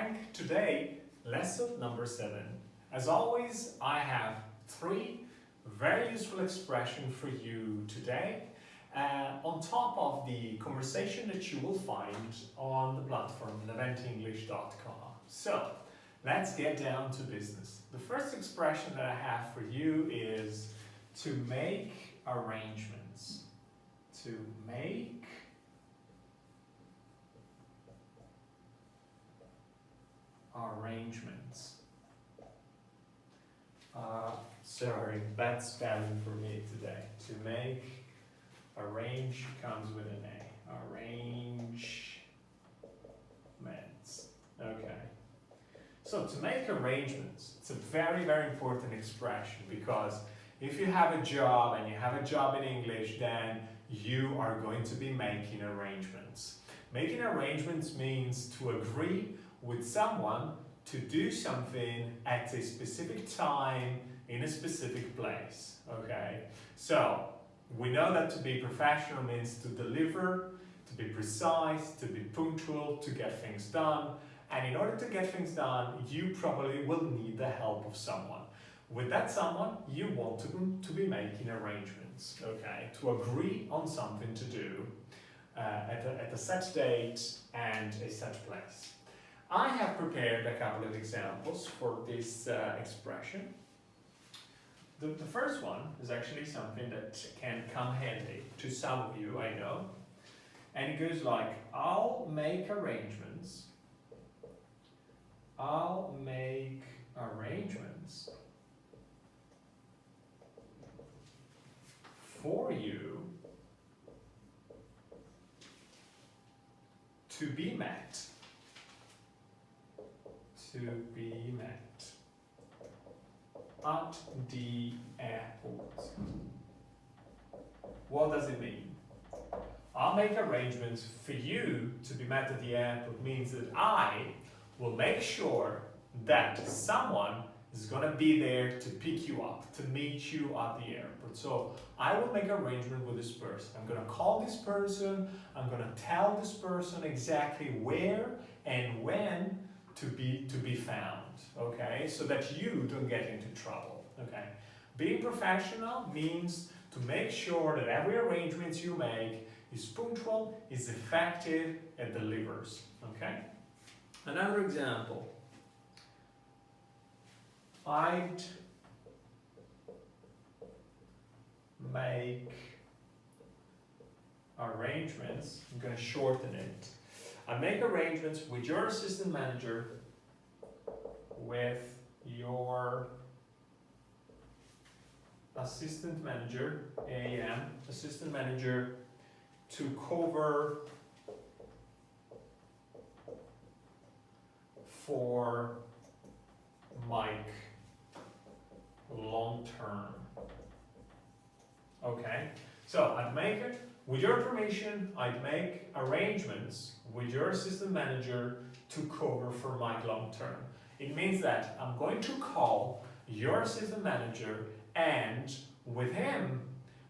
Slang. Today, lesson number 7. As always, I have 3 very useful expressions for you today, on top of the conversation that you will find on the platform leventenglish.com. So, let's get down to business. The first expression that I have for you is to make arrangements. To make arrangements. Sorry, bad spelling for me today. To make, arrange comes with an A. Arrangements. Okay. So to make arrangements, it's a very, very important expression because if you have a job and you have a job in English, then you are going to be making arrangements. Making arrangements means to agree with someone to do something at a specific time in a specific place, okay? So, we know that to be professional means to deliver, to be precise, to be punctual, to get things done. And in order to get things done, you probably will need the help of someone. With that someone, you want to be arrangements, okay? To agree on something to do at a set date and a set place. I have prepared a couple of examples for this expression. The first one is actually something that can come handy to some of you, I know. And it goes like, I'll make arrangements for you to be met. At the airport. What does it mean? I'll make arrangements for you to be met at the airport means that I will make sure that someone is going to be there to pick you up, to meet you at the airport. So I will make arrangement with this person. I'm going to call this person, I'm going to tell this person exactly where and when to be found, okay? So that you don't get into trouble, okay? Being professional means to make sure that every arrangement you make is punctual, is effective, and delivers, okay? Another example. I'd make arrangements, I'm going to shorten it. I make arrangements with your assistant manager, with your assistant manager, assistant manager, to cover for Mike long term. Okay, so I'd make it. With your permission, I'd make arrangements with your assistant manager to cover for Mike long term. It means that I'm going to call your assistant manager and with him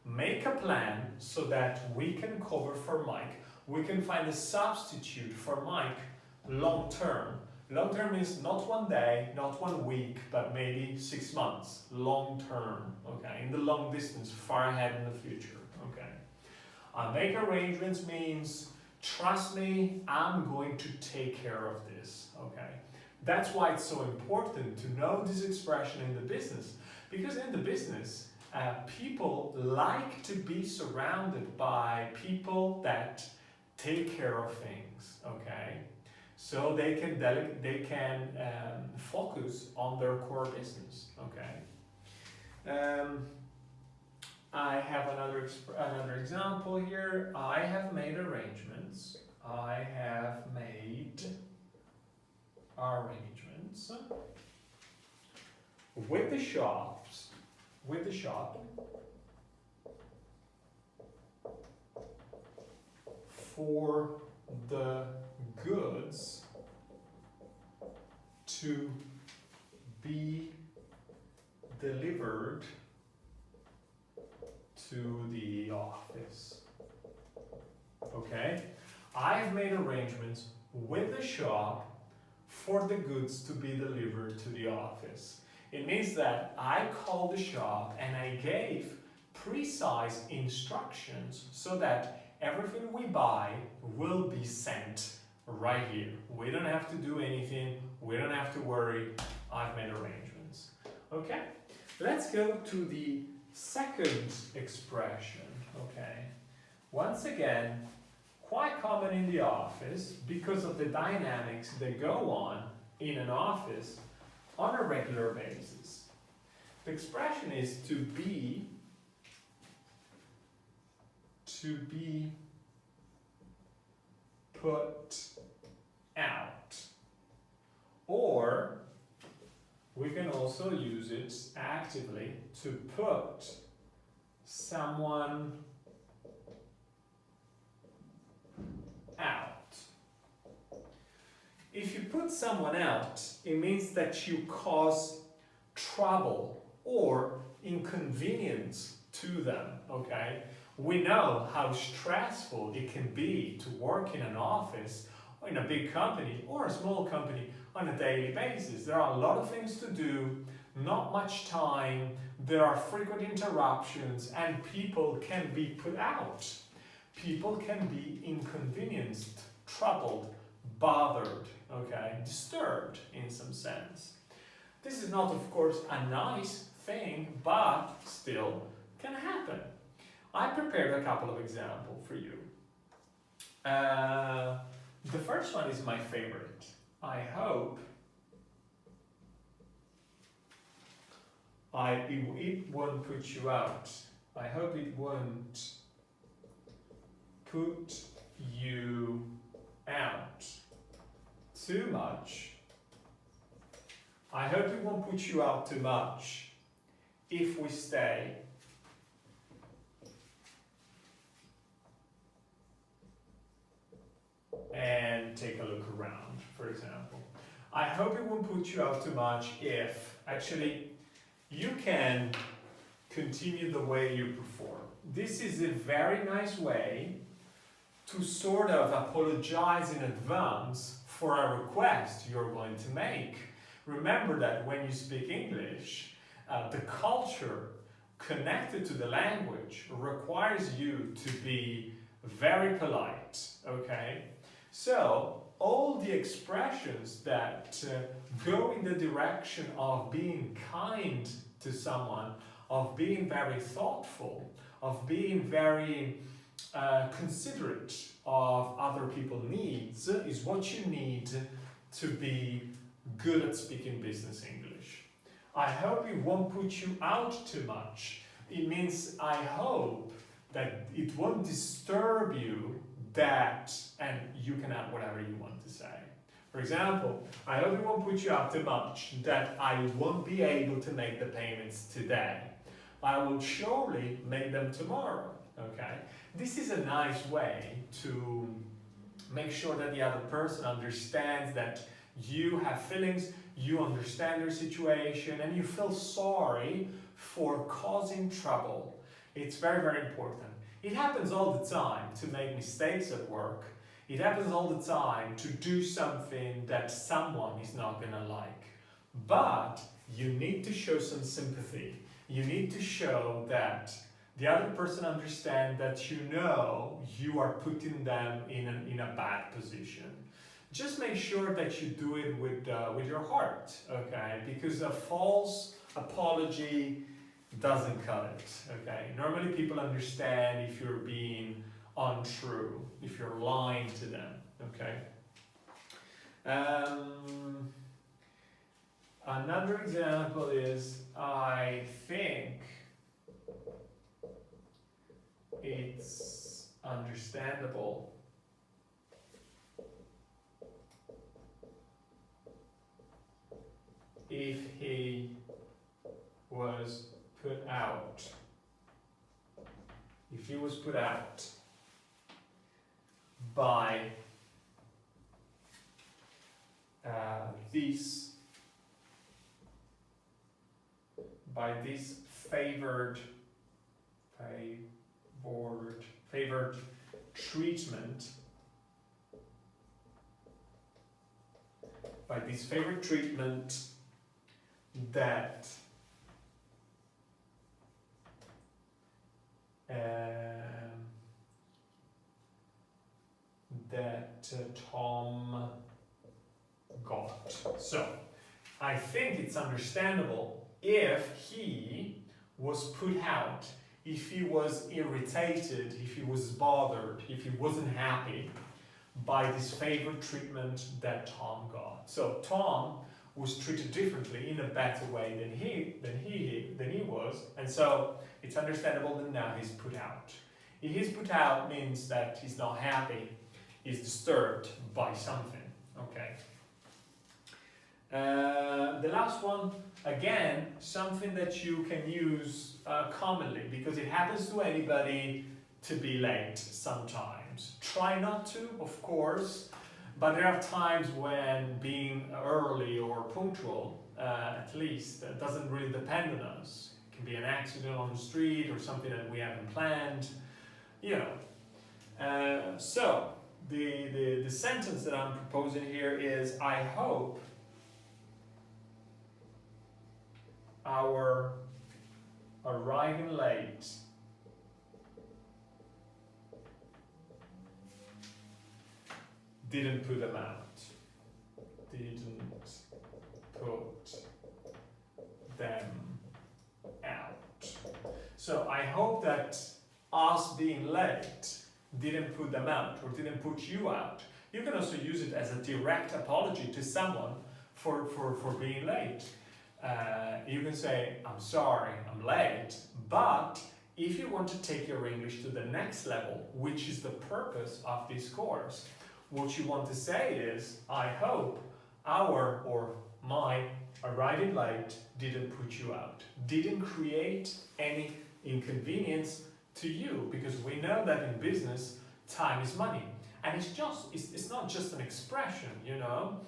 make a plan so that we can cover for Mike. We can find a substitute for Mike long term. Long term is not one day, not 1 week, but maybe 6 months. Long term, okay? In the long distance, far ahead in the future, okay? Make arrangements means, trust me, I'm going to take care of this, okay? That's why it's so important to know this expression in the business. Because in the business, people like to be surrounded by people that take care of things, okay? So they can focus on their core business, okay? I have another example here. I have made arrangements. With the shop for the goods to be delivered to the office. Okay? I've made arrangements with the shop for the goods to be delivered to the office. It means that I called the shop and I gave precise instructions so that everything we buy will be sent right here. We don't have to do anything, we don't have to worry, I've made arrangements. Okay, let's go to the second expression, okay? Once again, quite common in the office because of the dynamics that go on in an office on a regular basis. The expression is to be put out. Or we can also use it actively to put someone out. If you put someone out, it means that you cause trouble or inconvenience to them, okay? We know how stressful it can be to work in an office or in a big company or a small company on a daily basis. There are a lot of things to do, not much time, there are frequent interruptions, and people can be put out. People can be inconvenienced, troubled, bothered, okay, disturbed in some sense. This is not, of course, a nice thing, but still can happen. I prepared a couple of examples for you. The first one is my favorite. I hope it won't put you out. I hope it won't put you out too much. I hope it won't put you out too much if we stay and take a look around, for example. I hope it won't put you out too much if, actually, you can continue the way you perform. This is a very nice way to sort of apologize in advance for a request you're going to make. Remember that when you speak English, the culture connected to the language requires you to be very polite, okay? So, all the expressions that go in the direction of being kind to someone, of being very thoughtful, of being very considerate of other people's needs is what you need to be good at speaking business English. I hope it won't put you out too much. It means I hope that it won't disturb you that, and you can add whatever you want to say. For example, I hope it won't put you out too much that I won't be able to make the payments today. I will surely make them tomorrow, okay? This is a nice way to make sure that the other person understands that you have feelings, you understand their situation, and you feel sorry for causing trouble. It's very, very important. It happens all the time to make mistakes at work. It happens all the time to do something that someone is not gonna like. But you need to show some sympathy. You need to show that the other person understands that you know you are putting them in a bad position. Just make sure that you do it with your heart, okay? Because a false apology doesn't cut it, okay? Normally people understand if you're being untrue, if you're lying to them, okay? Another example is, I think it's understandable if he was put out. If he was put out by this favored treatment, by this favorite treatment that Tom got. So, I think it's understandable if he was put out, if he was irritated, if he was bothered, if he wasn't happy by this favored treatment that Tom got. So Tom was treated differently in a better way than he was, and so it's understandable that now he's put out. If he's put out means that he's not happy, he's disturbed by something. Okay. The last one, again, something that you can use commonly because it happens to anybody to be late sometimes. Try not to, of course, but there are times when being early or punctual, at least, doesn't really depend on us. It can be an accident on the street or something that we haven't planned, you know. So, the sentence that I'm proposing here is, I hope our arriving late didn't put them out. Didn't put them out. So I hope that us being late didn't put them out or didn't put you out. You can also use it as a direct apology to someone for being late. You can say, I'm sorry, I'm late, but if you want to take your English to the next level, which is the purpose of this course, what you want to say is, I hope our or my arriving late didn't put you out, didn't create any inconvenience to you, because we know that in business, time is money. And it's not just an expression, you know.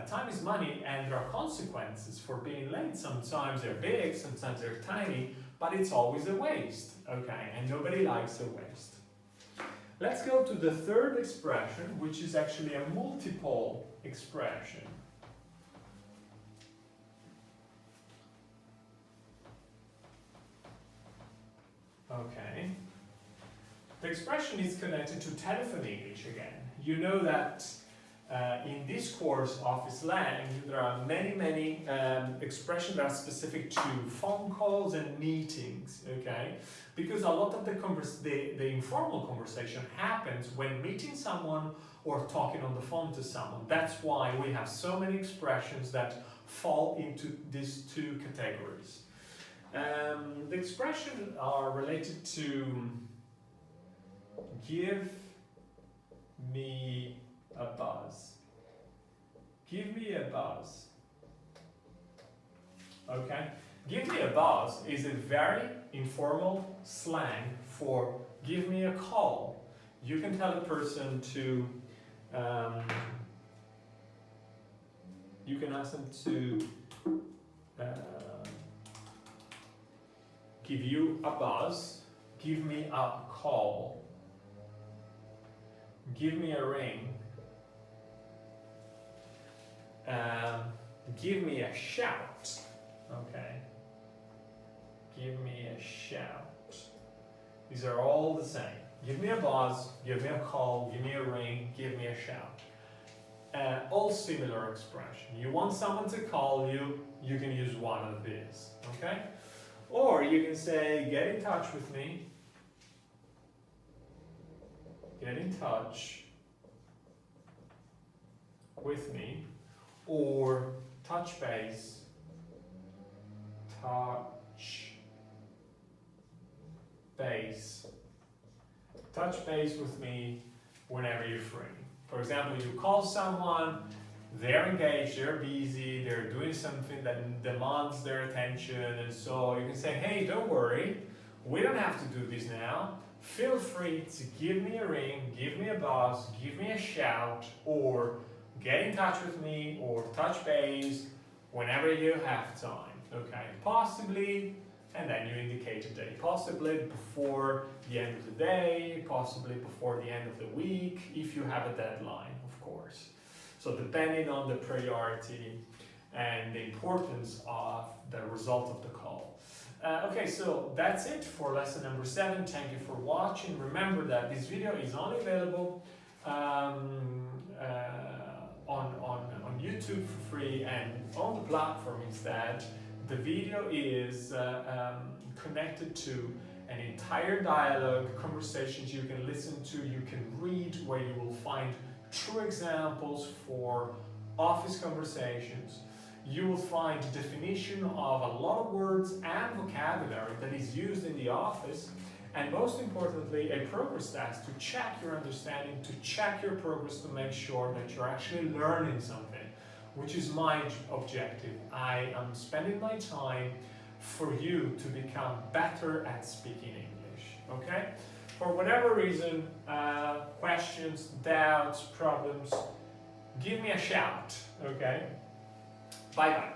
Time is money, and there are consequences for being late. Sometimes they're big, sometimes they're tiny, but it's always a waste, okay? And nobody likes a waste. Let's go to the third expression, which is actually a multiple expression. Okay. The expression is connected to telephone English again. You know that in this course of Slang, there are many expressions that are specific to phone calls and meetings, okay? Because a lot of the informal conversation happens when meeting someone or talking on the phone to someone. That's why we have so many expressions that fall into these two categories. The expressions are related to give me a buzz. Give me a buzz. Okay? Give me a buzz is a very informal slang for give me a call. You can tell a person to, you can ask them to give you a buzz, give me a call, give me a ring, give me a shout, okay? Give me a shout. These are all the same. Give me a buzz, give me a call, give me a ring, give me a shout. All similar expression. You want someone to call you, you can use one of these, okay? Or you can say, get in touch with me. Get in touch with me. Or touch base. Touch base. Touch base with me whenever you're free. For example, you call someone, they're engaged, they're busy, they're doing something that demands their attention, and so you can say, hey, don't worry, we don't have to do this now. Feel free to give me a ring, give me a buzz, give me a shout, or get in touch with me, or touch base whenever you have time, okay? Possibly, and then you indicate a day, possibly before the end of the day, possibly before the end of the week, if you have a deadline, of course. So depending on the priority and the importance of the result of the call. Okay, so that's it for lesson number 7. Thank you for watching. Remember that this video is only available on YouTube for free, and on the platform instead. The video is connected to an entire dialogue, conversations you can listen to, you can read, where you will find true examples for office conversations. You will find definition of a lot of words and vocabulary that is used in the office, and most importantly, a progress test to check your understanding, to check your progress, to make sure that you're actually learning something, which is my objective. I am spending my time for you to become better at speaking English, okay? For whatever reason, questions, doubts, problems, give me a shout, okay? Bye-bye.